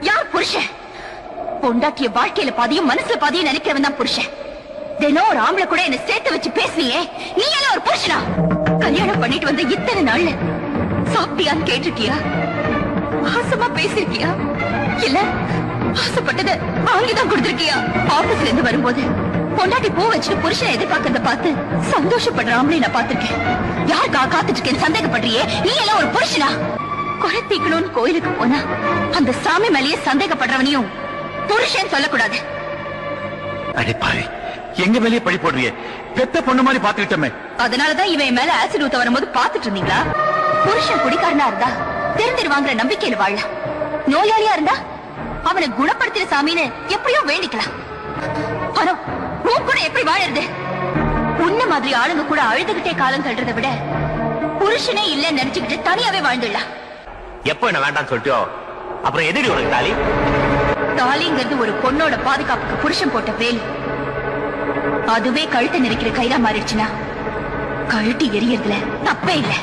யார் புருஷன்? பொண்டாட்டிய வாழ்க்கையில பாதியும் மனசுல பாதியும் நினைக்கிறவன் தான் புருஷன். தினம் ஒரு ஆம்பளை கூட என்ன சேர்த்து வச்சு பேசுனியே, நீ எல்லாம் ஒரு புருஷனா? கல்யாணம் பண்ணிட்டு வந்த இத்தனை நாள்ல சாப்பிட்டியான்னு கேட்டிருக்கியா? ஆசமா பேசிருக்கியா? இல்ல ஆசைப்பட்டத வாங்கிதான் கொடுத்திருக்கியா? ஆபீஸ்ல இருந்து வரும்போது பொண்டாட்டி பூ வச்சுட்டு புருஷனை எதிர்பார்க்கறத பார்த்து சந்தோஷப்படுற ஆம்பளை நான் பார்த்திருக்கேன். யாருக்கா காத்துட்டு இருக்கேன்னு சந்தேகப்படுறியே, நீ எல்லாம் ஒரு புருஷனா? குறை தீக்கணும்னு கோயிலுக்கு போனா அந்த சாமி மேலேயே சந்தேகப்படுறவனையும் புருஷன் சொல்லக்கூடாது. அடே பாரு, எங்க மேலேயே பழி போடுறியே. பெத்த பொண்ணு மாதிரி பாத்துக்கிட்டோமே. அதனாலதான் இவன் மேல ஆசிட் ஊத்த வரும்போது பாத்துட்டு இருந்தீங்களா? புருஷன் குடிக்காரனா இருந்தா தெரிஞ்சிருவாங்கிற நம்பிக்கையில வாழலாம். நோயாளியா இருந்தா அவனை குணப்படுத்தின சாமின்னு எப்படியோ வேண்டிக்கலாம். ஆனா உன் கூட எப்படி வாழறது? உன்ன மாதிரி ஆளுங்க கூட அழுதுகிட்டே காலம் தள்ளுறதை விட புருஷனே இல்லன்னு நினைச்சுக்கிட்டு தனியாவே வாழ்ந்துடலாம். எப்ப என்ன வேண்டாம் சொல்லிட்டோ அப்புறம் எதிரி உனக்கு தாலி? தாலிங்கிறது ஒரு பொண்ணோட பாதுகாப்புக்கு புருஷன் போட்ட வேலு. அதுவே கழுத்தை நெரிக்கிற கைரா மாறிடுச்சுன்னா கழுட்டி எரியறதுல தப்பே இல்லை.